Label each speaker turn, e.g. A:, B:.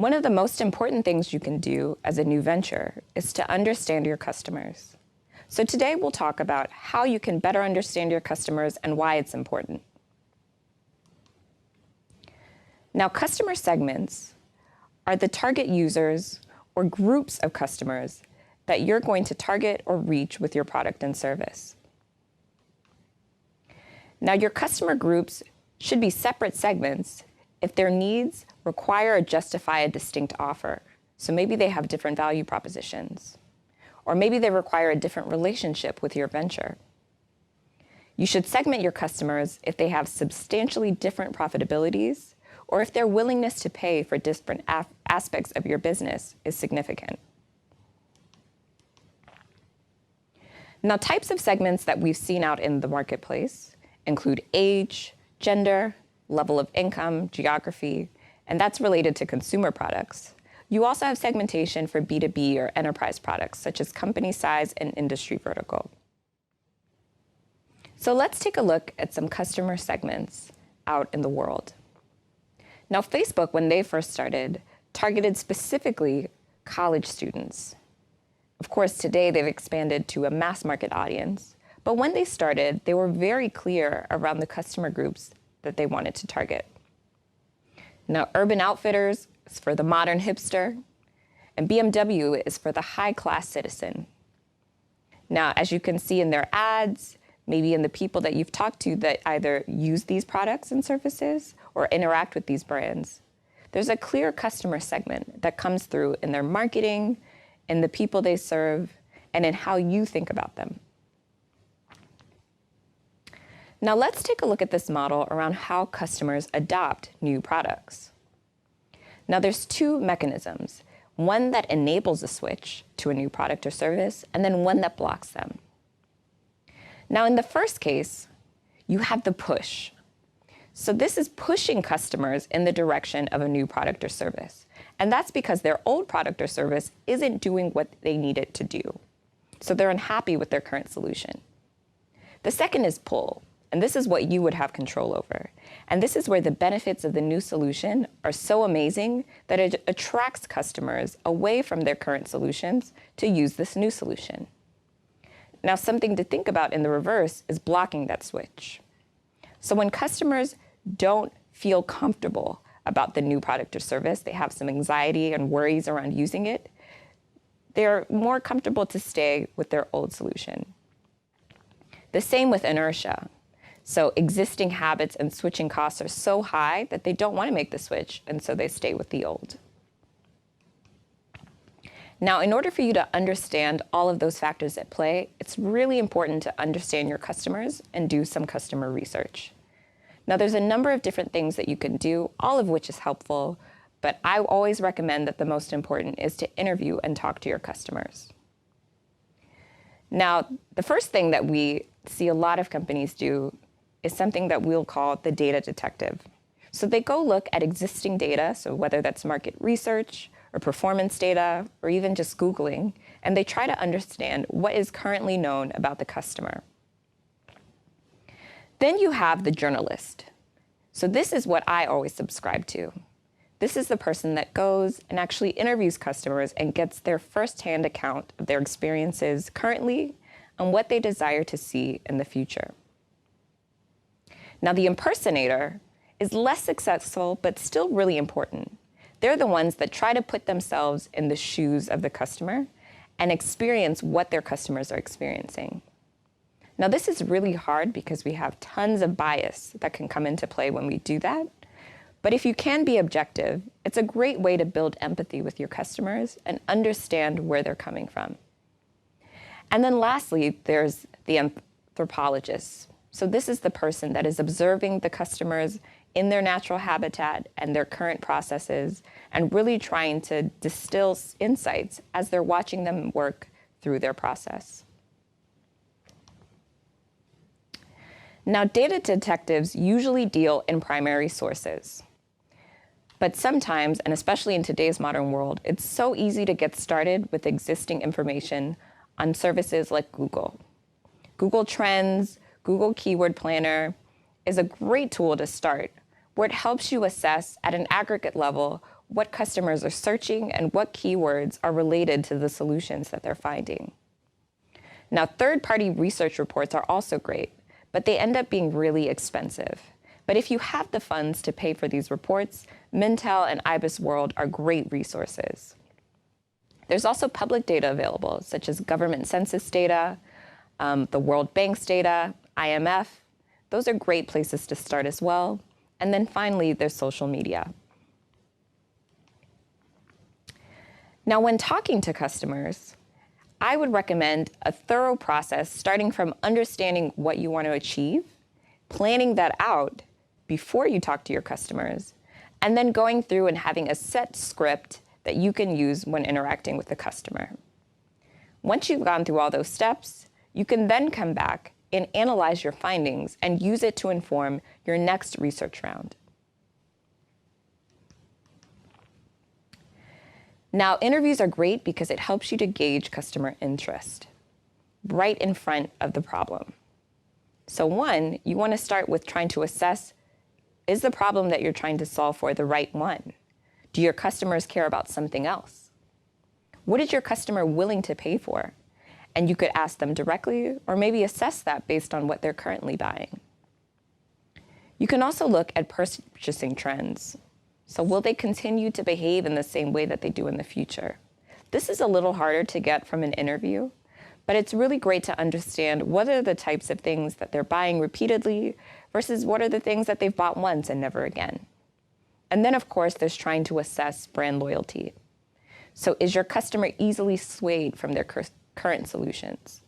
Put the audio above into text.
A: One of the most important things you can do as a new venture is to understand your customers. So today we'll talk about how you can better understand your customers and why it's important. Now, customer segments are the target users or groups of customers that you're going to target or reach with your product and service. Now, your customer groups should be separate segments if their needs require or justify a distinct offer. So maybe they have different value propositions, or maybe they require a different relationship with your venture. You should segment your customers if they have substantially different profitabilities, or if their willingness to pay for different aspects of your business is significant. Now, types of segments that we've seen out in the marketplace include age, gender, level of income, geography, and that's related to consumer products. You also have segmentation for B2B or enterprise products, such as company size and industry vertical. So let's take a look at some customer segments out in the world. Now, Facebook, when they first started, targeted specifically college students. Of course, today they've expanded to a mass market audience, but when they started, they were very clear around the customer groups that they wanted to target. Now, Urban Outfitters is for the modern hipster, and BMW is for the high-class citizen. Now, as you can see in their ads, maybe in the people that you've talked to that either use these products and services or interact with these brands, there's a clear customer segment that comes through in their marketing, in the people they serve, and in how you think about them. Now let's take a look at this model around how customers adopt new products. Now there's two mechanisms, one that enables a switch to a new product or service, and then one that blocks them. Now in the first case, you have the push. So this is pushing customers in the direction of a new product or service. And that's because their old product or service isn't doing what they need it to do. So they're unhappy with their current solution. The second is pull, and this is what you would have control over. And this is where the benefits of the new solution are so amazing that it attracts customers away from their current solutions to use this new solution. Now, something to think about in the reverse is blocking that switch. So when customers don't feel comfortable about the new product or service, they have some anxiety and worries around using it, they're more comfortable to stay with their old solution. The same with inertia. So existing habits and switching costs are so high that they don't want to make the switch, and so they stay with the old. Now, in order for you to understand all of those factors at play, it's really important to understand your customers and do some customer research. Now, there's a number of different things that you can do, all of which is helpful, but I always recommend that the most important is to interview and talk to your customers. Now, the first thing that we see a lot of companies do is something that we'll call the data detective. So they go look at existing data, so whether that's market research or performance data or even just Googling, and they try to understand what is currently known about the customer. Then you have the journalist. So this is what I always subscribe to. This is the person that goes and actually interviews customers and gets their firsthand account of their experiences currently and what they desire to see in the future. Now, the impersonator is less successful, but still really important. They're the ones that try to put themselves in the shoes of the customer and experience what their customers are experiencing. Now, this is really hard because we have tons of bias that can come into play when we do that. But if you can be objective, it's a great way to build empathy with your customers and understand where they're coming from. And then lastly, there's the anthropologist. So this is the person that is observing the customers in their natural habitat and their current processes and really trying to distill insights as they're watching them work through their process. Now, data detectives usually deal in primary sources. But sometimes, and especially in today's modern world, it's so easy to get started with existing information on services like Google. Google Trends, Google Keyword Planner is a great tool to start, where it helps you assess at an aggregate level what customers are searching and what keywords are related to the solutions that they're finding. Now, third-party research reports are also great, but they end up being really expensive. But if you have the funds to pay for these reports, Mintel and IBISWorld are great resources. There's also public data available, such as government census data, the World Bank's data, IMF. Those are great places to start as well. And then finally, there's social media. Now, when talking to customers, I would recommend a thorough process starting from understanding what you want to achieve, planning that out before you talk to your customers, and then going through and having a set script that you can use when interacting with the customer. Once you've gone through all those steps, you can then come back and analyze your findings and use it to inform your next research round. Now, interviews are great because it helps you to gauge customer interest right in front of the problem. So one, you want to start with trying to assess, is the problem that you're trying to solve for the right one? Do your customers care about something else? What is your customer willing to pay for? And you could ask them directly or maybe assess that based on what they're currently buying. You can also look at purchasing trends. So will they continue to behave in the same way that they do in the future? This is a little harder to get from an interview, but it's really great to understand what are the types of things that they're buying repeatedly versus what are the things that they've bought once and never again. And then, of course, there's trying to assess brand loyalty. So is your customer easily swayed from their current solutions?